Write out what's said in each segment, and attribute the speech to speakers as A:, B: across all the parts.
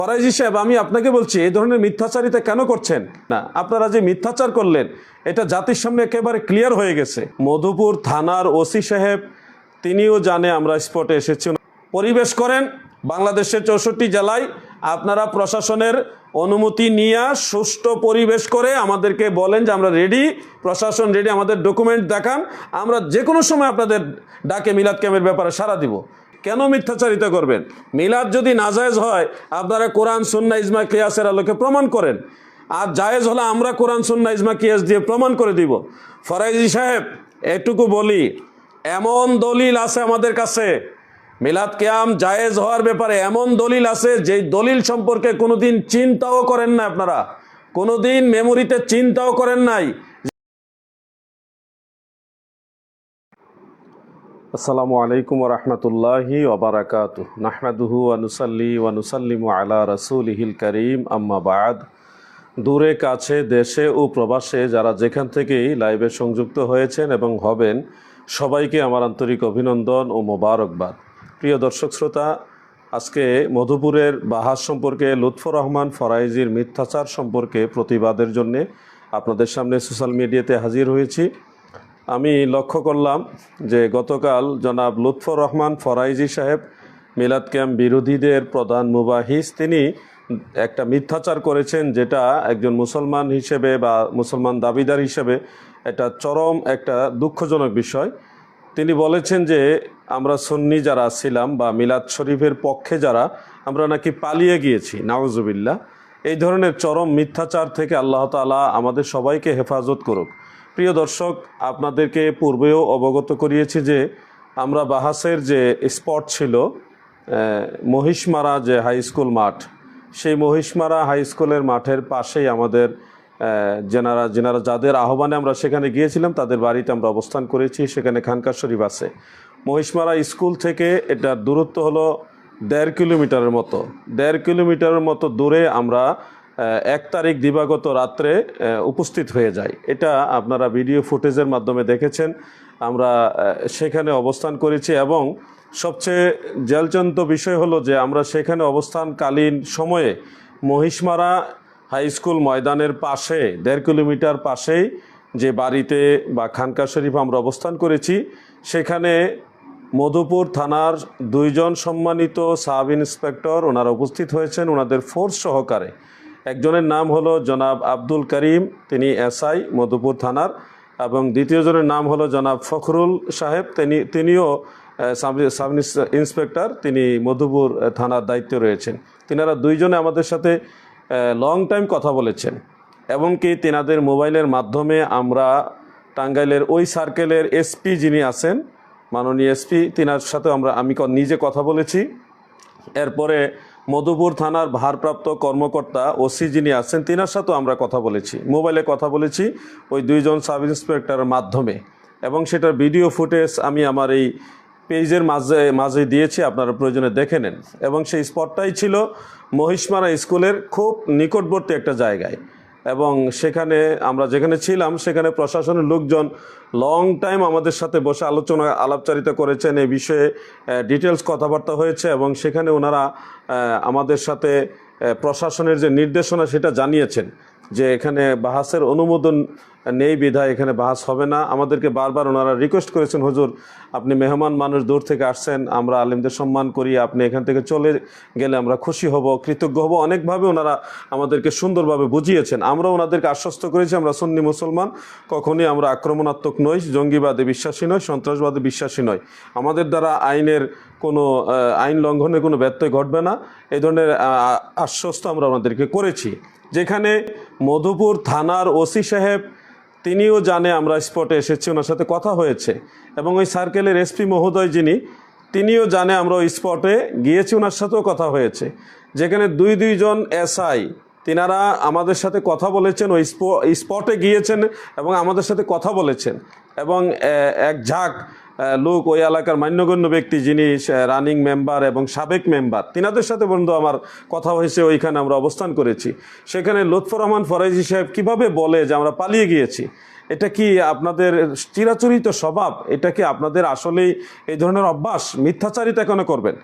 A: ফরাজি সাহেব, আমি আপনাকে বলছি এই ধরনের মিথ্যাচারিতা কেন করছেন না? আপনারা যে মিথ্যাচার করলেন এটা জাতির সামনে একেবারে ক্লিয়ার হয়ে গেছে। মধুপুর থানার ওসি সাহেব তিনিও জানে আমরা স্পটে এসেছি। পরিবেশ করেন বাংলাদেশের 64 জেলায়, আপনারা প্রশাসনের অনুমতি নিয়ে সুষ্ঠু পরিবেশ করে আমাদেরকে বলেন যে আমরা রেডি, প্রশাসন রেডি, আমাদের ডকুমেন্ট দেখান, আমরা যে কোনো সময় আপনাদের ডাকে মিলাদ ক্যাম্পের ব্যাপারে সাড়া দিব। কেন মিথ্যাচারিতা করবেন? মিলাদ যদি নাজায়েজ হয় আপনারা কোরআন সুন্নাহ ইজমা কিয়াসের আলোকে প্রমাণ করেন, আর জায়েজ হলে আমরা কোরআন সুন্নাহ ইজমা কিয়াস দিয়ে প্রমাণ করে দিব। ফরাজি সাহেব, এটুকু বলি, এমন দলিল আছে আমাদের কাছে মিলাদ কিয়াম জায়েজ হওয়ার ব্যাপারে, এমন দলিল আছে যেই দলিল সম্পর্কে কোনোদিন চিন্তাও করেন না, আপনারা কোনোদিন মেমোরিতে চিন্তাও করেন নাই। আসসালামু আলাইকুম ওয়া রাহমাতুল্লাহি ওয়া বারাকাতুহু। নাহমাদুহু ওয়া নুসাল্লি ওয়া নুসাল্লিমু আলা রাসূলিহিল কারীম, আম্মা বা'দ। দূরে কাছে, দেশে ও প্রবাসে যারা যেখান থেকেই লাইভে সংযুক্ত হয়েছেন এবং হবেন, সবাইকে আমার আন্তরিক অভিনন্দন ও মোবারকবাদ। প্রিয় দর্শক শ্রোতা, আজকে মধুপুরের বাহাস সম্পর্কে, লুৎফর রহমান ফরাইজির মিথ্যাচার সম্পর্কে প্রতিবাদের জন্য আপনাদের সামনে সোশ্যাল মিডিয়াতে হাজির হয়েছি। আমি লক্ষ্য করলাম যে গতকাল জনাব লুৎফর রহমান ফরাইজি সাহেব, মিলাদ ক্যাম্প বিরোধীদের প্রধান মুবাহিস, তিনি একটা মিথ্যাচার করেছেন, যেটা একজন মুসলমান হিসেবে বা মুসলমান দাবিদার হিসেবে এটা চরম একটা দুঃখজনক বিষয়। তিনি বলেছেন যে আমরা সুন্নি যারা ছিলাম বা মিলাদ শরীফের পক্ষে যারা, আমরা নাকি পালিয়ে গিয়েছি। নাউজুবিল্লাহ। এই ধরনের চরম মিথ্যাচার থেকে আল্লাহ তাআলা আমাদের সবাইকে হেফাজত করুক। প্রিয় দর্শক, আপনাদেরকে পূর্বেও অবগত করিয়েছি যে আমরা বাহাসের যে স্পট ছিল মহিষমারা যে হাই স্কুল মাঠ, সেই মহিষমারা হাই স্কুলের মাঠের পাশেই আমাদের যেনারা যাদের আহ্বানে আমরা সেখানে গিয়েছিলাম তাদের বাড়িতে আমরা অবস্থান করেছি। সেখানে খানকা শরীফ আছে। মহিষমারা স্কুল থেকে এটার দূরত্ব হলো 1.5 কিলোমিটারের মতো। 1.5 কিলোমিটারের মতো দূরে আমরা 1 তারিখ দিবাগত রাত্রে উপস্থিত হয়ে যাই। এটা আপনারা ভিডিও ফুটেজের মাধ্যমে দেখেছেন। আমরা সেখানে অবস্থান করেছি এবং সবচেয়ে জেলজন্ত বিষয় হলো যে আমরা সেখানে অবস্থানকালীন সময়ে মহিষমারা হাই স্কুল ময়দানের পাশে 1.5 কিলোমিটার পাশেই যে বাড়িতে বা খানকা শরীফ আমরা অবস্থান করেছি, সেখানে মধুপুর থানার 2 জন সম্মানিত সাব ইন্সপেক্টর ওনারা উপস্থিত হয়েছেন ওনাদের ফোর্স সহকারে। একজনের নাম হলো জনাব আব্দুল করিম, তিনি এসআই মধুপুর থানার, এবং দ্বিতীয় জনের নাম হলো জনাব ফখরুল সাহেব, তিনিও সাব ইন্সপেক্টর, তিনি মধুপুর থানার দায়িত্বে রয়েছেন। তিনারা 2 জনে আমাদের সাথে লং টাইম কথা বলেছেন, এমনকি তিনাদের মোবাইলের মাধ্যমে আমরা টাঙ্গাইলের ওই সার্কেলের এসপি যিনি আছেন, মাননীয় এসপি, তিনার সাথে আমি নিজে কথা বলেছি। এরপরে মধুপুর থানার ভারপ্রাপ্ত কর্মকর্তা ওসি যিনি আছেন তিনার সাথেও আমরা কথা বলেছি, মোবাইলে কথা বলেছি ওই 2 জন সাব ইন্সপেক্টরের মাধ্যমে, এবং সেটার ভিডিও ফুটেজ আমি আমার এই পেজের মাঝে দিয়েছি, আপনারা প্রয়োজনে দেখে নেন। এবং সেই স্পটটাই ছিল মহিষমারা স্কুলের খুব নিকটবর্তী একটা জায়গায়, এবং সেখানে আমরা যেখানে ছিলাম সেখানে প্রশাসনের লোকজন লং টাইম আমাদের সাথে বসে আলাপচারিতা করেছেন, এই বিষয়ে ডিটেলস কথাবার্তা হয়েছে, এবং সেখানে ওনারা আমাদের সাথে প্রশাসনের যে নির্দেশনা সেটা জানিয়েছেন যে এখানে বাহাসের অনুমোদন নেই বিধায় এখানে বাহাস হবে না। আমাদেরকে বারবার ওনারা রিকোয়েস্ট করেছেন, হুজুর আপনি মেহমান মানুষ, দূর থেকে আসছেন, আমরা আলেমদের সম্মান করি, আপনি এখান থেকে চলে গেলে আমরা খুশি হব, কৃতজ্ঞ হব। অনেকভাবে ওনারা আমাদেরকে সুন্দরভাবে বুঝিয়েছেন। আমরা ওনাদেরকে আশ্বস্ত করেছি আমরা সুন্নি মুসলমান, কখনই আমরা আক্রমণাত্মক নই, জঙ্গিবাদে বিশ্বাসী নই, সন্ত্রাসবাদে বিশ্বাসী নই, আমাদের দ্বারা আইন লঙ্ঘনের কোনো ব্যত্যয় ঘটবে না, এই ধরনের আশ্বস্ত আমরা ওনাদেরকে করেছি। যেখানে মধুপুর থানার ওসি সাহেব তিনিও জানে আমরা স্পটে এসেছি, ওনার সাথে কথা হয়েছে, এবং ওই সার্কেলের এসপি মহোদয় যিনি, তিনিও জানে আমরা ওই স্পটে গিয়েছি, ওনার সাথেও কথা হয়েছে। যেখানে 2 জন এসআই তিনারা আমাদের সাথে কথা বলেছেন, ওই স্পটে গিয়েছেন এবং আমাদের সাথে কথা বলেছেন, এবং এক ঝাঁক লোক, ওই এলাকার মান্যগণ্য ব্যক্তি যিনি রানিং মেম্বার এবং সাবেক মেম্বার, তিনাদের সাথে বন্ধু আমার কথা হয়েছে। ওইখানে আমরা অবস্থান করেছি। সেখানে লুৎফর রহমান ফরাজি সাহেব কিভাবে বলে যে আমরা পালিয়ে গিয়েছি, এটা কি আপনাদের চিরাচরিত স্বভাব? এটা কি আপনাদের আসলেই এই ধরনের অভ্যাস? মিথ্যাচারিতা কেন করবেন?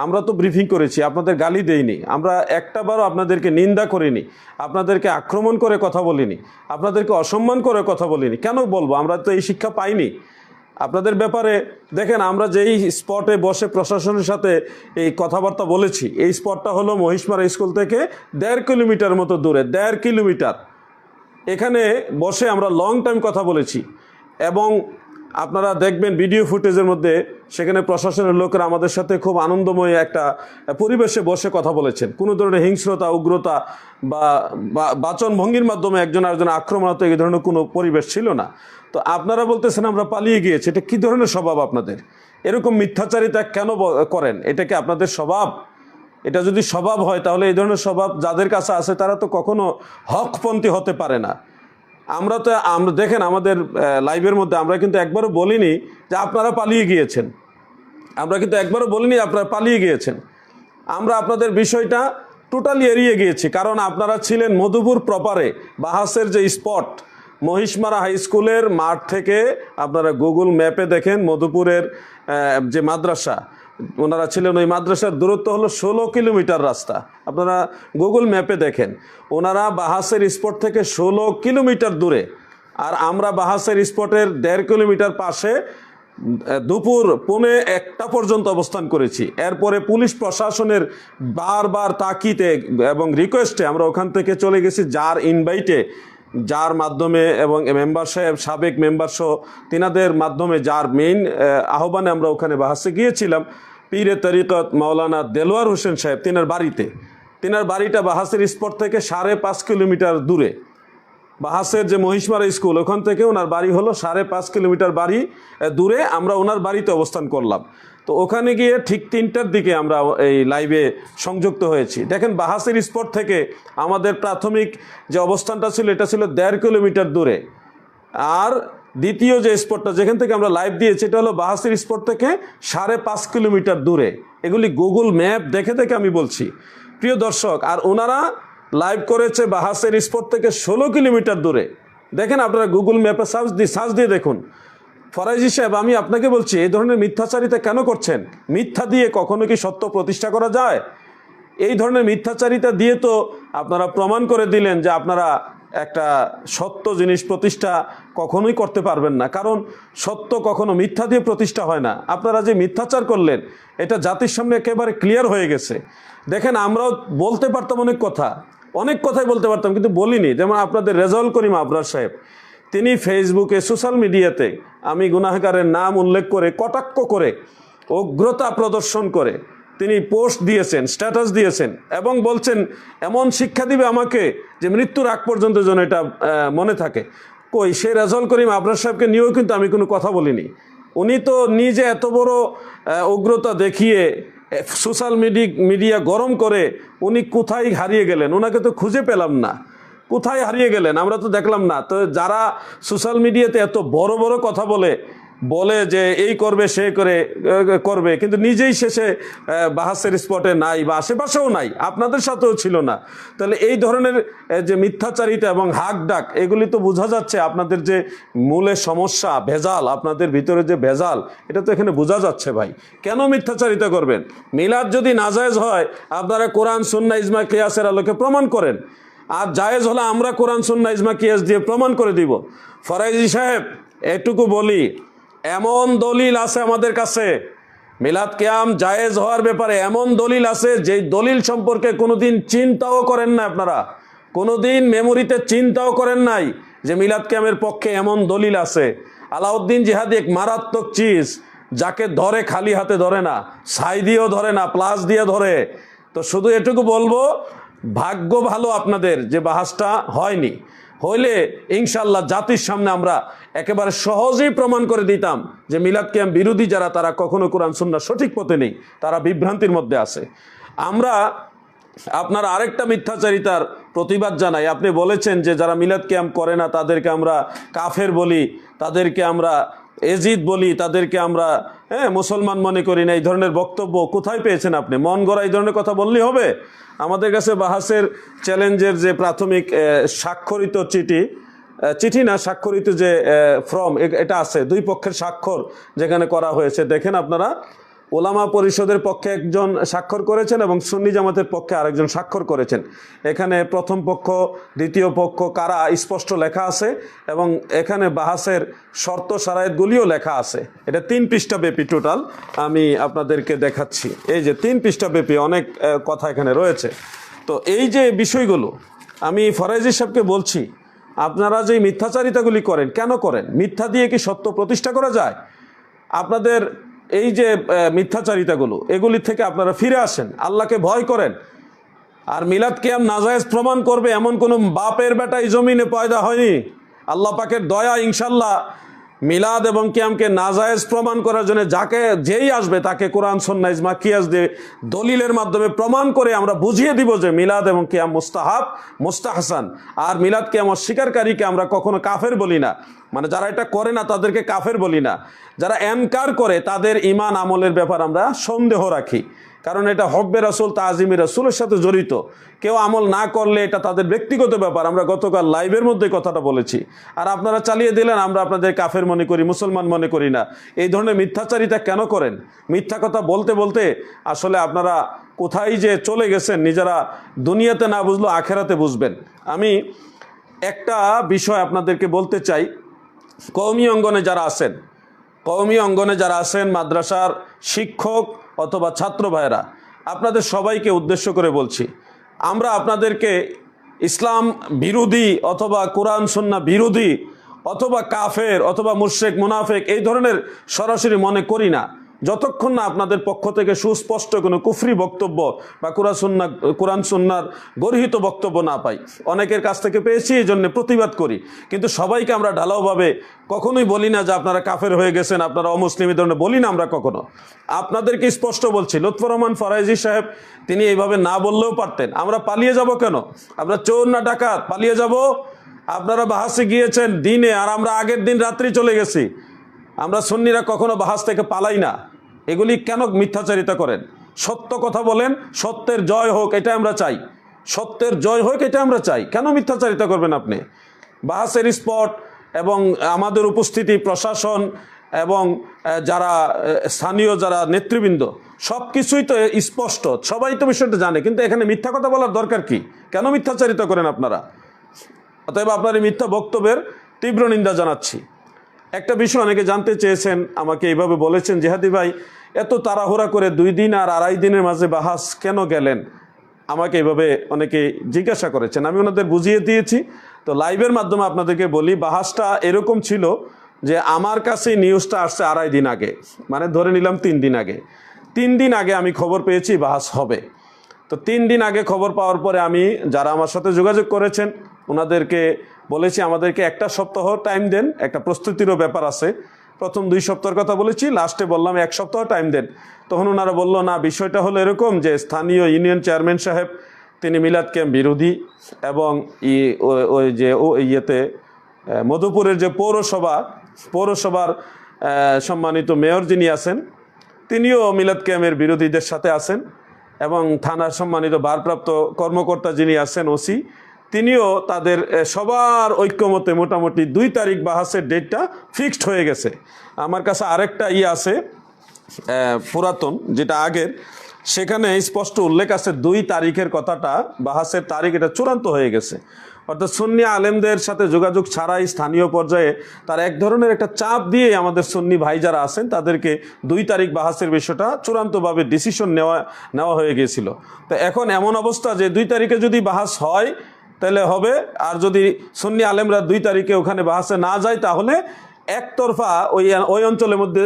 A: আমরা তো ব্রিফিং করেছি, আপনাদের গালি দেইনি, আমরা একটাবারও আপনাদেরকে নিন্দা করিনি, আপনাদেরকে আক্রমণ করে কথা বলিনি, আপনাদেরকে অসম্মান করে কথা বলিনি। কেন বলবো? আমরা তো এই শিক্ষা পাইনি আপনাদের ব্যাপারে। দেখেন, আমরা যেই স্পটে বসে প্রশাসনের সাথে এই কথাবার্তা বলেছি, এই স্পটটা হলো মহিষমারা স্কুল থেকে 1.5 কিলোমিটার মতো দূরে, 1.5 কিলোমিটার। এখানে বসে আমরা লং টাইম কথা বলেছি এবং আপনারা দেখবেন ভিডিও ফুটেজের মধ্যে সেখানে প্রশাসনের লোকেরা আমাদের সাথে খুব আনন্দময় একটা পরিবেশে বসে কথা বলেছেন। কোনো ধরনের হিংস্রতা, উগ্রতা বা বাচন ভঙ্গির মাধ্যমে একজন আরেকজন আক্রমণাত্মক এই ধরনের কোনো পরিবেশ ছিল না। তো আপনারা বলতেছেন আমরা পালিয়ে গিয়েছি, এটা কী ধরনের স্বভাব আপনাদের? এরকম মিথ্যাচারিতা কেন করেন? এটা কি আপনাদের স্বভাব? এটা যদি স্বভাব হয় তাহলে এই ধরনের স্বভাব যাদের কাছে আছে তারা তো কখনো হকপন্থী হতে পারে না। আমরা দেখেন আমাদের লাইভের মধ্যে আমরা কিন্তু একবারও বলিনি যে আপনারা পালিয়ে গিয়েছেন, আমরা কিন্তু একবারও বলিনি আপনারা পালিয়ে গিয়েছেন। আমরা আপনাদের বিষয়টা টোটালি এড়িয়ে গিয়েছি, কারণ আপনারা ছিলেন মধুপুর প্রপারে। বাহাসের যে স্পট, মহিষমারা হাই স্কুলের মাঠ থেকে আপনারা গুগল ম্যাপে দেখেন মধুপুরের যে মাদ্রাসা, ওনারা ছিলেন ওই মাদ্রাসার দূরত্ব হলো 16 কিলোমিটার রাস্তা। আপনারা গুগল ম্যাপে দেখেন, ওনারা বাহাসের স্পট থেকে 16 কিলোমিটার দূরে, আর আমরা বাহাসের স্পটের 1.5 কিলোমিটার পাশে দুপুর 1:45 পর্যন্ত অবস্থান করেছি। এরপরে পুলিশ প্রশাসনের বারবার তাকিতে এবং রিকোয়েস্টে আমরা ওখান থেকে চলে গেছি, যার ইনভাইটে, যার মাধ্যমে এবং মেম্বার সাহেব, সাবেক মেম্বার সহ তিনাদের মাধ্যমে, যার মেইন আহ্বানে আমরা ওখানে বাহাসে গিয়েছিলাম। পীরে তরিকত মাওলানা দেলোয়ার হোসেন সাহেব, তিনার বাড়িতে। তিনার বাড়িটা বাহাসের স্পট থেকে 5.5 কিলোমিটার দূরে। বাহাসের যে মহিষমারা স্কুল, ওখান থেকে ওনার বাড়ি হলো 5.5 কিলোমিটার বাড়ি দূরে। আমরা ওনার বাড়িতে অবস্থান করলাম। তো ওখানে গিয়ে ঠিক 3টার দিকে আমরা এই লাইভে সংযুক্ত হয়েছি। দেখেন, বাহাসের স্পট থেকে আমাদের প্রাথমিক যে অবস্থানটা ছিল এটা ছিল 1.5 কিলোমিটার দূরে। আর দ্বিতীয় যে স্পটটা যেখান থেকে আমরা লাইভ দিয়েছি এটা হলো বাহাসের স্পট থেকে 5.5 কিলোমিটার দূরে। এগুলি গুগল ম্যাপ দেখে দেখে আমি বলছি, প্রিয় দর্শক। আর ওনারা লাইভ করেছে বাহাসের স্পট থেকে 16 কিলোমিটার দূরে। দেখেন, আপনারা গুগল ম্যাপে সার্চ দিয়ে দেখুন। ফরাজি সাহেব, আমি আপনাকে বলছি, এই ধরনের মিথ্যাচারিতা কেন করছেন? মিথ্যা দিয়ে কখনো কি সত্য প্রতিষ্ঠা করা যায়? এই ধরনের মিথ্যাচারিতা দিয়ে তো আপনারা প্রমাণ করে দিলেন যে আপনারা একটা সত্য জিনিস প্রতিষ্ঠা কখনোই করতে পারবেন না, কারণ সত্য কখনো মিথ্যা দিয়ে প্রতিষ্ঠা হয় না। আপনারা যে মিথ্যাচার করলেন এটা জাতির সামনে একেবারে ক্লিয়ার হয়ে গেছে। দেখেন, আমরাও বলতে পারতাম অনেক কথাই বলতে পারতাম, কিন্তু বলিনি। যেমন আপনাদের রেজাউল করিম আবরার সাহেব, তিনি ফেসবুকে, সোশ্যাল মিডিয়াতে আমি গুনাহগারের নাম উল্লেখ করে, কটাক্ষ করে, উগ্রতা প্রদর্শন করে তিনি পোস্ট দিয়েছেন, স্ট্যাটাস দিয়েছেন এবং বলছেন এমন শিক্ষা দিবে আমাকে যে মৃত্যুর আগ পর্যন্ত যেন এটা মনে থাকে। কই, সেই রেজাউল করিম আবরার সাহেবকে নিয়েও কিন্তু আমি কোনো কথা বলিনি। উনি তো নিজে এত বড় উগ্রতা দেখিয়ে সোশ্যাল মিডিয়া গরম করে উনি কোথায় হারিয়ে গেলেন? ওনাকে তো খুঁজে পেলাম না। কোথায় হারিয়ে গেলেন আমরা তো দেখলাম না। তো যারা সোশ্যাল মিডিয়াতে এত বড় বড় কথা বলে যে এই করবে, সে করবে, কিন্তু নিজেই শেষে বাহাসের স্পটে নাই বা আশেপাশেও নাই, আপনাদের সাথেও ছিল না। তাহলে এই ধরনের যে মিথ্যাচারিতা এবং হাক ডাক, এগুলি তো বোঝা যাচ্ছে আপনাদের যে মূলে সমস্যা, ভেজাল, আপনাদের ভিতরে যে ভেজাল, এটা তো এখানে বোঝা যাচ্ছে। ভাই, কেন মিথ্যাচারিতা করবেন? মিলাদ যদি নাজায়েজ হয় আপনারা কোরআন, সুন্নাহ, ইজমা, কিয়াসের আলোকে প্রমাণ করেন। আর জায়েজ হলে আমরা কোরআন, সুন্নাহ, ইজমা, কিয়াস দিয়ে প্রমাণ করে দিব। ফরাইজি সাহেব, এটুকু বলি, এমন দলিল আছে আমাদের কাছে মিলাদ কিয়াম জায়েজ হওয়ার ব্যাপারে, এমন দলিল আছে যেই দলিল সম্পর্কে কোনোদিন চিন্তাও করেন না আপনারা, কোনোদিন মেমোরিতে চিন্তাও করেন নাই যে মিলাদ কিয়ামের পক্ষে এমন দলিল আছে। আলাউদ্দিন জিহাদি এক মারাত্মক চিজ, যাকে ধরে খালি হাতে ধরে না, ছাই দিয়েও ধরে না, প্লাস দিয়ে ধরে। তো শুধু এটুকু বলবো, ভাগ্য ভালো আপনাদের যে বাহাসটা হয়নি। হইলে ইনশাল্লাহ জাতির সামনে আমরা একেবারে সহজেই প্রমাণ করে দিতাম যে মিলাদ কিয়াম বিরোধী যারা, তারা কখনো কোরআন সুন্নাহ সঠিক পথে নেই, তারা বিভ্রান্তির মধ্যে আছে। আমরা আপনার আরেকটা মিথ্যাচারিতার প্রতিবাদ জানাই। আপনি বলেছেন যে যারা মিলাদ কিয়াম করে না তাদেরকে আমরা কাফের বলি, তাদেরকে আমরা এজিদ বলি, তাদেরকে আমরা মুসলমান মনে করি না। এই ধরনের বক্তব্য কোথায় পেয়েছেন আপনি? মন গড়া এই ধরনের কথা বললেই হবে? আমাদের কাছে বাহাসের চ্যালেঞ্জের যে প্রাথমিক স্বাক্ষরিত চিঠি না, স্বাক্ষরিত যে ফর্ম, এটা আছে, দুই পক্ষের স্বাক্ষর যেখানে করা হয়েছে। দেখেন আপনারা, ওলামা পরিষদের পক্ষে একজন স্বাক্ষর করেছেন এবং সুন্নি জামাতের পক্ষে আরেকজন স্বাক্ষর করেছেন। এখানে প্রথম পক্ষ দ্বিতীয় পক্ষ কারা স্পষ্ট লেখা আছে এবং এখানে বাহাসের শর্ত শারায়েতগুলিও লেখা আছে। এটা 3 পৃষ্ঠা ব্যাপী টোটাল, আমি আপনাদেরকে দেখাচ্ছি। এই যে 3 পৃষ্ঠা ব্যাপী অনেক কথা এখানে রয়েছে। তো এই যে বিষয়গুলো আমি ফরাইজি সাহেবকে বলছি, আপনারা যে মিথ্যাচারিতাগুলি করেন কেন করেন? মিথ্যা দিয়ে কি সত্য প্রতিষ্ঠা করা যায়? আপনাদের এই যে মিথ্যাচারিতাগুলো, এগুলি থেকে আপনারা ফিরে আসেন, আল্লাহকে ভয় করেন। আর মিলাদ কিয়াম নাজায়েজ প্রমাণ করবে এমন কোনো বাপের বেটা এই জমিনে পয়দা হয়নি। আল্লাহ পাকের দয়া, ইনশাল্লাহ মিলাদ এবং কিয়ামকে নাজায়েজ প্রমাণ করার জন্য যেই আসবে তাকে কোরআন সুন্নাহ ইজমা কিয়াস দিয়ে দলিলের মাধ্যমে প্রমাণ করে আমরা বুঝিয়ে দিব যে মিলাদ এবং কিয়াম মুস্তাহাব, মুস্তাহসান। আর মিলাদ কিয়াম অস্বীকারীকে আমরা কখনো কাফের বলি না, মানে যারা এটা করে না তাদেরকে কাফের বলি না। যারা এনকার করে তাদের ঈমান আমলের ব্যাপার আমরা সন্দেহ রাখি, কারণ এটা হব্বে রাসূল, তাজিমি রাসূলের সাথে জড়িত। কেউ আমল না করলে এটা তাদের ব্যক্তিগত ব্যাপার। আমরা গতকাল লাইভের মধ্যে কথাটা বলেছি, আর আপনারা চালিয়ে দিলেন আমরা আপনাদের কাফের মনে করি, মুসলমান মনে করি না। এই ধরনের মিথ্যাচারিতা কেন করেন? মিথ্যা কথা বলতে বলতে আসলে আপনারা কোথায় যে চলে গেছেন, নিজেরা দুনিয়াতে না বুঝলেও আখেরাতে বুঝবেন। আমি একটা বিষয় আপনাদেরকে বলতে চাই। কওমি অঙ্গনে যারা আছেন, মাদ্রাসার শিক্ষক অথবা ছাত্র ভাইরা, আপনাদের সবাইকে উদ্দেশ্য করে বলছি, আমরা আপনাদেরকে ইসলাম বিরোধী অথবা কোরআন সুন্নাহ বিরোধী অথবা কাফের অথবা মুশরিক মুনাফিক এই ধরনের সরাসরি মনে করি না, যতক্ষণ না আপনাদের পক্ষ থেকে সুস্পষ্ট কোনো কুফরি বক্তব্য বা কোরআন সুন্নাহর গর্হিত বক্তব্য না পাই। অনেকের কাছ থেকে পেয়েছি, এই জন্য প্রতিবাদ করি, কিন্তু সবাইকে আমরা ঢালাওভাবে কখনোই বলি না যে আপনারা কাফের হয়ে গেছেন, আপনারা অমুসলিম, এই ধরনের বলি না আমরা কখনো। আপনাদেরকে স্পষ্ট বলছি, লুৎফর রহমান ফরাইজি সাহেব তিনি এইভাবে না বললেও পারতেন। আমরা পালিয়ে যাব কেন? আমরা চোর না ডাকাত পালিয়ে যাব? আপনারা বাহাসে গিয়েছেন দিনে, আর আমরা আগের দিন রাত্রি চলে গেছি। আমরা সুন্নিরা কখনো বাহাস থেকে পালাই না। এগুলি কেন মিথ্যাচারিতা করেন? সত্য কথা বলেন, সত্যের জয় হোক এটা আমরা চাই, সত্যের জয় হোক এটা আমরা চাই। কেন মিথ্যাচারিতা করবেন আপনি? বাহাসের স্পট এবং আমাদের উপস্থিতি, প্রশাসন এবং যারা স্থানীয় যারা নেতৃবৃন্দ, সব কিছুই তো স্পষ্ট, সবাই তো বিষয়টা জানে, কিন্তু এখানে মিথ্যা কথা বলার দরকার কি? কেন মিথ্যাচারিতা করেন আপনারা? অতএব আপনার এই মিথ্যা বক্তব্যের তীব্র নিন্দা জানাচ্ছি। একটা বিষয় অনেকে জানতে চেয়েছেন, আমাকে এইভাবে বলেছেন, জিহাদি ভাই এত তাড়াহুড়া করে 2 দিন আর 2.5 দিনের মাঝে বাহাস কেন গেলেন? আমাকে এইভাবে অনেকে জিজ্ঞাসা করেছেন, আমি ওনাদের বুঝিয়ে দিয়েছি। তো লাইভের মাধ্যমে আপনাদেরকে বলি, বাহাসটা এরকম ছিল যে আমার কাছে নিউজটা আসছে 2.5 দিন আগে, মানে ধরে নিলাম 3 দিন আগে। 3 দিন আগে আমি খবর পেয়েছি বাহাস হবে। তো 3 দিন আগে খবর পাওয়ার পরে আমি যারা আমার সাথে যোগাযোগ করেছেন ওনাদেরকে বলেছি আমাদেরকে 1 সপ্তাহ টাইম দেন, একটা প্রস্তুতিরও ব্যাপার আছে। প্রথম 2 সপ্তাহের কথা বলেছি, লাস্টে বললাম 1 সপ্তাহ টাইম দেন। তখন ওনারা বললো না, বিষয়টা হলো এরকম যে স্থানীয় ইউনিয়ন চেয়ারম্যান সাহেব তিনি মিলাদ ক্যাম্প বিরোধী, এবং ওই যে ইয়েতে মধুপুরের যে পৌরসভার সম্মানিত মেয়র যিনি আছেন তিনিও মিলাদ ক্যাম্পের বিরোধীদের সাথে আছেন, এবং থানার সম্মানিত ভারপ্রাপ্ত কর্মকর্তা যিনি আছেন ওসি, তিনিও তাদের সবার ঐক্যমতে মোটামুটি 2 তারিখ বাহাসের ডেটটা ফিক্সড হয়ে গেছে। আমার কাছে আরেকটা আছে পুরাতন, যেটা আগের, সেখানে স্পষ্ট উল্লেখ আছে 2 তারিখের কথাটা, বাহাসের তারিখ এটা চূড়ান্ত হয়ে গেছে। অর্থাৎ সুন্নি আলেমদের সাথে যোগাযোগ ছাড়াই স্থানীয় পর্যায়ে তার এক ধরনের একটা চাপ দিয়ে আমাদের সুন্নি ভাই যারা আছেন তাদেরকে 2 তারিখ বাহাসের বিষয়টা চূড়ান্তভাবে ডিসিশন নেওয়া হয়ে গিয়েছিল। তো এখন এমন অবস্থা যে 2 তারিখে যদি বাহাস হয় তাহলে হবে, আর যদি সুন্নি আলেমরা 2 তারিখে ওখানে বাহাসে না যায় তাহলে একতরফা ওই অঞ্চলের মধ্যে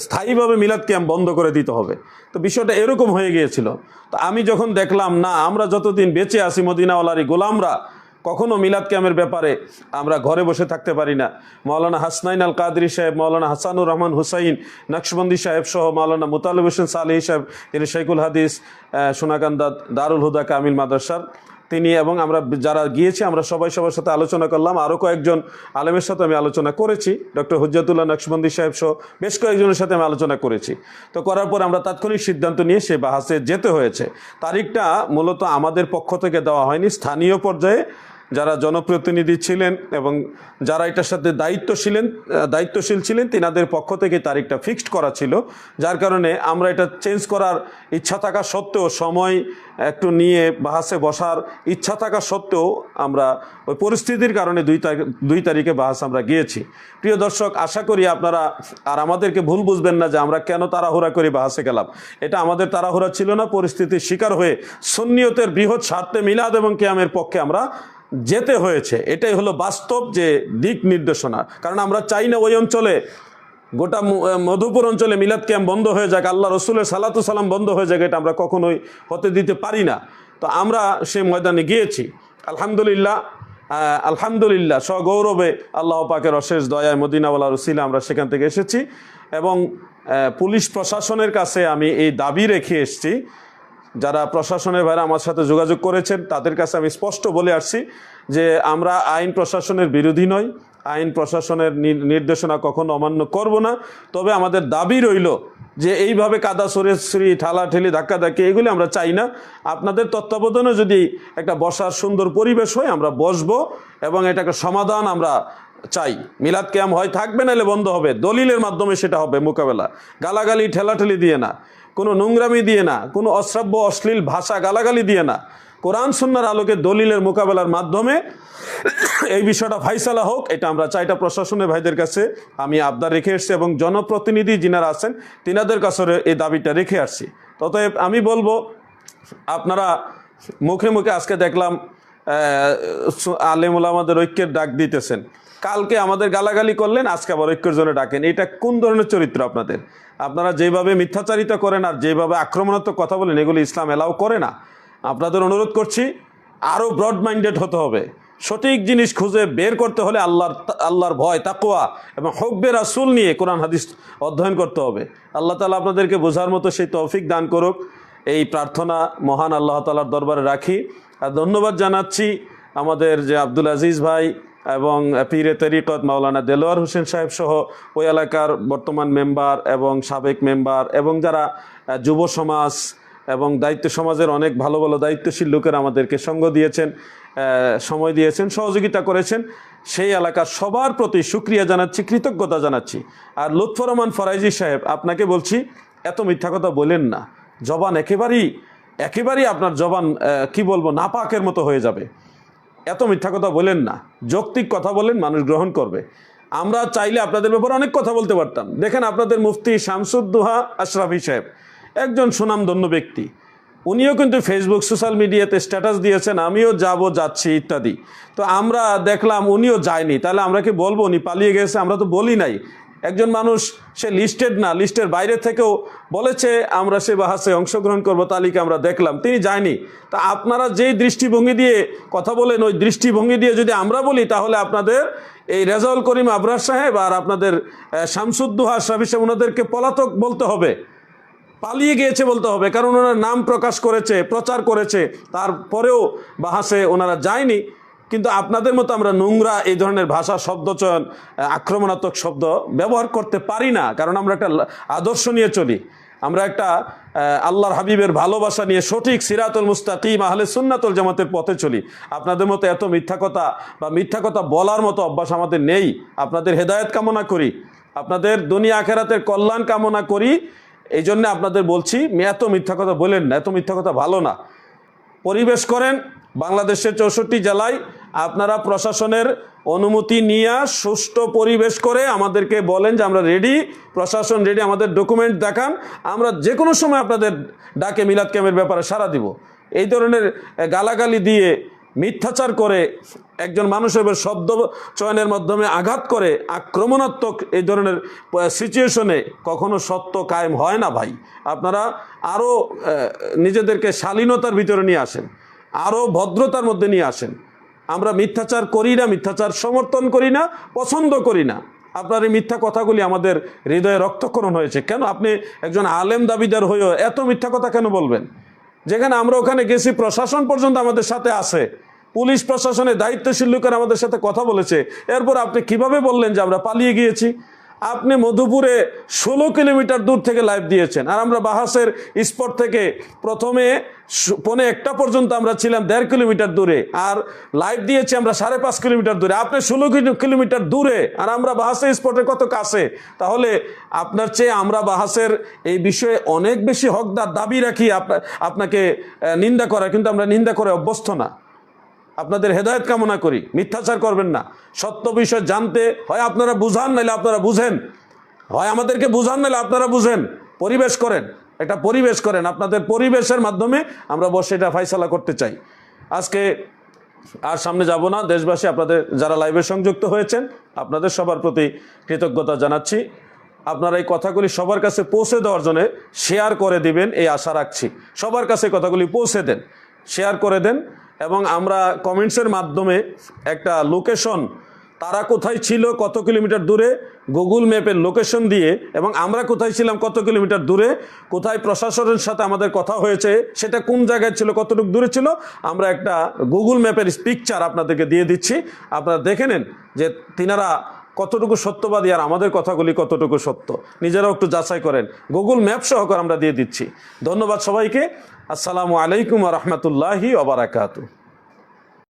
A: স্থায়ীভাবে মিলাদ ক্যাম্প বন্ধ করে দিতে হবে। তো বিষয়টা এরকম হয়ে গিয়েছিল। তো আমি যখন দেখলাম না, আমরা যতদিন বেঁচে আছি মদিনাওয়ালারই গোলামরা কখনো মিলাদ ক্যাম্পের ব্যাপারে আমরা ঘরে বসে থাকতে পারি না। মাওলানা হাসনাইন আল কাদরি সাহেব, মাওলানা হাসানুর রহমান হুসাইন নকশবন্দি সাহেব সহ মাওলানা মুতালিব হোসেন সালেহি সাহেব, তিনি শেখুল হাদিস সোনাকান্দা দারুল হুদা কামিল মাদ্রাসার, তিনি এবং আমরা যারা গিয়েছি আমরা সবার সাথে আলোচনা করলাম। আরও কয়েকজন আলেমের সাথে আমি আলোচনা করেছি, ডক্টর হুজ্জাতুল্লাহ নকশবন্দি সাহেব সহ বেশ কয়েকজনের সাথে আমি আলোচনা করেছি। তো করার পর আমরা তাৎক্ষণিক সিদ্ধান্ত নিয়ে সে বাহাসে যেতে হয়েছে। তারিখটা মূলত আমাদের পক্ষ থেকে দেওয়া হয়নি, স্থানীয় পর্যায়ে যারা জনপ্রতিনিধি ছিলেন এবং যারা এটার সাথে দায়িত্বশীল ছিলেন তিনাদের পক্ষ থেকে তারিখটা ফিক্সড করা ছিল, যার কারণে আমরা এটা চেঞ্জ করার ইচ্ছা থাকা সত্ত্বেও, সময় একটু নিয়ে বাহাসে বসার ইচ্ছা থাকা সত্ত্বেও আমরা ওই পরিস্থিতির কারণে 2 তারিখে বাহাস আমরা গিয়েছি। প্রিয় দর্শক, আশা করি আপনারা আর আমাদেরকে ভুল বুঝবেন না যে আমরা কেন তাড়াহুড়া করে বাহাসে গেলাম। এটা আমাদের তাড়াহুড়া ছিল না, পরিস্থিতির শিকার হয়ে সুন্নিয়তের বৃহৎ স্বার্থে মিলাদ এবং কিয়ামের পক্ষে আমরা যেতে হয়েছে। এটাই হলো বাস্তব যে দিক নির্দেশনা। কারণ আমরা চাই না ওই অঞ্চলে, গোটা মধুপুর অঞ্চলে মিলাদ কিয়াম বন্ধ হয়ে যাক, আল্লাহ রসুলের সালাতু সালাম বন্ধ হয়ে যাক, এটা আমরা কখনোই হতে দিতে পারি না। তো আমরা সেই ময়দানে গিয়েছি। আলহামদুলিল্লাহ সগৌরবে আল্লাহ পাকের অশেষ দয়ায় মদিনাওয়ালা রসিলা আমরা সেখান থেকে এসেছি এবং পুলিশ প্রশাসনের কাছে আমি এই দাবি রেখে এসেছি, যারা প্রশাসনের ভাইরা আমার সাথে যোগাযোগ করেছেন তাদের কাছে আমি স্পষ্ট বলে আসছি যে আমরা আইন প্রশাসনের বিরোধী নই, আইন প্রশাসনের নির্দেশনা কখনো অমান্য করব না। তবে আমাদের দাবি রইল যে এইভাবে কাদা সরেছড়ি, ঠেলাঠেলি, ধাক্কাধাক্কি এগুলি আমরা চাই না। আপনাদের তত্ত্বাবধানে যদি একটা বসার সুন্দর পরিবেশ হয় আমরা বসবো এবং এটাকে সমাধান আমরা চাই। মিলাদ কিয়াম হয় থাকবে, নাহলে বন্ধ হবে, দলিলের মাধ্যমে সেটা হবে মোকাবেলা। গালাগালি ঠেলাঠেলি দিয়ে না, কোনো নোংরামি দিয়ে না, কোনো অশ্রাব্য অশ্লীল ভাষা গালাগালি দিয়ে না, কোরআন সুন্নাহর আলোকে দলিলের মোকাবেলার মাধ্যমে এই বিষয়টা ফাইসালা হোক, এটা আমরা চাই। এটা প্রশাসনের ভাইদের কাছে আমি আবদার রেখে এসেছি এবং জনপ্রতিনিধি যিনারা আছেন তিনাদের কাছে এই দাবিটা রেখে আসছি। অতএব আমি বলবো, আপনারা মুখে মুখে আজকে দেখলাম আলেম ওলামাদের ঐক্যের ডাক দিতেছেন, কালকে আমাদের গালাগালি করলেন, আজকে আবার ঐক্যের জন্য ডাকেন। এটা কোন ধরনের চরিত্র আপনাদের? আপনারা যেভাবে মিথ্যাচারিতা করেন আর যেভাবে আক্রমণাত্মক কথা বলেন, এগুলি ইসলাম এলাও করে না। আপনাদের অনুরোধ করছি আরও ব্রড মাইন্ডেড হতে হবে। সঠিক জিনিস খুঁজে বের করতে হলে আল্লাহর ভয়, তাকওয়া এবং হুব্বে রাসূল নিয়ে কোরআন হাদিস অধ্যয়ন করতে হবে। আল্লাহ তাআলা আপনাদেরকে বোঝার মতো সেই তৌফিক দান করুক, এই প্রার্থনা মহান আল্লাহ তাআলার দরবারে রাখি। আর ধন্যবাদ জানাচ্ছি আমাদের যে আব্দুল আজিজ ভাই এবং পীরে তরিকত মাওলানা দেলোয়ার হোসেন সাহেব সহ ওই এলাকার বর্তমান মেম্বার এবং সাবেক মেম্বার এবং যারা যুব সমাজ এবং দায়িত্ব সমাজের অনেক ভালো ভালো দায়িত্বশীল লোকেরা আমাদেরকে সঙ্গ দিয়েছেন, সময় দিয়েছেন, সহযোগিতা করেছেন, সেই এলাকার সবার প্রতি শুকরিয়া জানাচ্ছি, কৃতজ্ঞতা জানাচ্ছি। আর লুৎফর রহমান ফরাইজি সাহেব, আপনাকে বলছি এত মিথ্যা কথা বলেন না। জবান একেবারেই আপনার জবান কি বলবো, নাপাকের মতো হয়ে যাবে। এত মিথ্যা কথা বলেন না, যৌক্তিক কথা বলেন, মানুষ গ্রহণ করবে। আমরা চাইলে আপনাদের ব্যাপারে অনেক কথা বলতে পারতাম। দেখেন আপনাদের মুফতি শামসুদ্দোহা আশরাফি সাহেব একজন সুনামধন্য ব্যক্তি, উনিও কিন্তু ফেসবুক সোশ্যাল মিডিয়াতে স্ট্যাটাস দিয়েছেন আমিও যাচ্ছি ইত্যাদি। তো আমরা দেখলাম উনিও যায়নি, তাহলে আমরা কি বলবো উনি পালিয়ে গেছে? আমরা তো বলি নাই। একজন মানুষ সে লিস্টেড না, লিস্টের বাইরে থেকেও বলেছে আমরা সে বাহাসে অংশগ্রহণ করব, তালিকা আমরা দেখলাম, তিনি যায়নি। তা আপনারা যেই দৃষ্টিভঙ্গি দিয়ে কথা বলেন, ওই দৃষ্টিভঙ্গি দিয়ে যদি আমরা বলি, তাহলে আপনাদের এই রেজাউল করিম আবরার সাহেব আর আপনাদের শামসুদ্দোহা আশরাফি সাহেব ওনাদেরকে পলাতক বলতে হবে, পালিয়ে গিয়েছে বলতে হবে। কারণ ওনারা নাম প্রকাশ করেছে, প্রচার করেছে, তারপরেও বাহাসে ওনারা যায়নি। কিন্তু আপনাদের মতো আমরা নোংরা এই ধরনের ভাষা, শব্দচয়ন, আক্রমণাত্মক শব্দ ব্যবহার করতে পারি না। কারণ আমরা একটা আদর্শ নিয়ে চলি, আমরা একটা আল্লাহর হাবিবের ভালোবাসা নিয়ে সঠিক সিরাতুল মুস্তাকিম আহলে সুন্নাতুল জামাতের পথে চলি। আপনাদের মতো এত মিথ্যা কথা বা মিথ্যা কথা বলার মতো অভ্যাস আমাদের নেই। আপনাদের হেদায়েত কামনা করি, আপনাদের দুনিয়া আখিরাতের কল্যাণ কামনা করি। এই জন্য আপনাদের বলছি, এত মিথ্যা কথা বলেন না, এত মিথ্যা কথা ভালো না। পরিবেশ করেন, বাংলাদেশের 64 জেলায় আপনারা প্রশাসনের অনুমতি নিয়ে সুষ্ঠু পরিবেশ করে আমাদেরকে বলেন যে আমরা রেডি, প্রশাসন রেডি, আমাদের ডকুমেন্ট দেখান, আমরা যে কোনো সময় আপনাদের ডাকে মিলাদ কিয়ামের ব্যাপারে সাড়া দিব। এই ধরনের গালাগালি দিয়ে, মিথ্যাচার করে, একজন মানুষের শব্দ চয়নের মাধ্যমে আঘাত করে, আক্রমণাত্মক এই ধরনের সিচুয়েশনে কখনো সত্য কায়েম হয় না ভাই। আপনারা আরও নিজেদেরকে শালীনতার ভিতরে নিয়ে আসেন, আরও ভদ্রতার মধ্যে নিয়ে আসেন। আমরা মিথ্যাচার করি না, মিথ্যাচার সমর্থন করি না, পছন্দ করি না। আপনার এই মিথ্যা কথাগুলি আমাদের হৃদয়ে রক্তক্ষরণ হয়েছে। কেন আপনি একজন আলেম দাবিদার হয়েও এত মিথ্যা কথা কেন বলবেন? যেখানে আমরা ওখানে গেছি, প্রশাসন পর্যন্ত আমাদের সাথে আছে, পুলিশ প্রশাসনের দায়িত্বশীল লোকেরা আমাদের সাথে কথা বলেছে, এরপর আপনি কিভাবে বললেন যে আমরা পালিয়ে গিয়েছি? আপনি মধুপুরে 16 কিলোমিটার দূর থেকে লাইভ দিয়েছেন, আর আমরা বাহাসের স্পট থেকে প্রথমে 1:45 পর্যন্ত আমরা ছিলাম 1.5 কিলোমিটার দূরে, আর লাইভ দিয়েছি আমরা 5.5 কিলোমিটার দূরে। আপনি 16 কিলোমিটার দূরে, আর আমরা বাহাসের স্পটে কত কাছে। তাহলে আপনার চেয়ে আমরা বাহাসের এই বিষয়ে অনেক বেশি হকদার, দাবি রাখি আপনাকে নিন্দা করার, কিন্তু আমরা নিন্দা করে অভ্যস্ত না। আপনাদের হেদায়েত কামনা করি, মিথ্যাচার করবেন না। সত্য বিষয় জানতে হয় আপনারা বুঝান, নাইলে আপনারা বুঝেন, হয় আমাদেরকে বুঝান নাইলে আপনারা বুঝেন। পরিবেশ করেন, একটা পরিবেশ করেন, আপনাদের পরিবেশের মাধ্যমে আমরা বসে এটা ফাইসালা করতে চাই। আজকে আর সামনে যাব না। দেশবাসী, আপনাদের যারা লাইভে সংযুক্ত হয়েছেন, আপনাদের সবার প্রতি কৃতজ্ঞতা জানাচ্ছি। আপনারা এই কথাগুলি সবার কাছে পৌঁছে দেওয়ার জন্য শেয়ার করে দিবেন এই আশা রাখছি। সবার কাছে কথাগুলি পৌঁছে দেন, শেয়ার করে দেন, এবং আমরা কমেন্টসের মাধ্যমে একটা লোকেশন, তারা কোথায় ছিল কত কিলোমিটার দূরে, গুগল ম্যাপের লোকেশন দিয়ে, এবং আমরা কোথায় ছিলাম কত কিলোমিটার দূরে, কোথায় প্রশাসনের সাথে আমাদের কথা হয়েছে, সেটা কোন জায়গায় ছিল, কতটুকু দূরে ছিল, আমরা একটা গুগল ম্যাপের পিকচার আপনাদেরকে দিয়ে দিচ্ছি। আপনারা দেখে নেন যে তিনারা কতটুকু সত্যবাদী আর আমাদের কথাগুলি কতটুকু সত্য, নিজেরাও একটু যাচাই করেন। গুগল ম্যাপ সহকারে আমরা দিয়ে দিচ্ছি। ধন্যবাদ সবাইকে। আসসালামু আলাইকুম ওয়া রাহমাতুল্লাহি ওয়া বারাকাতুহু।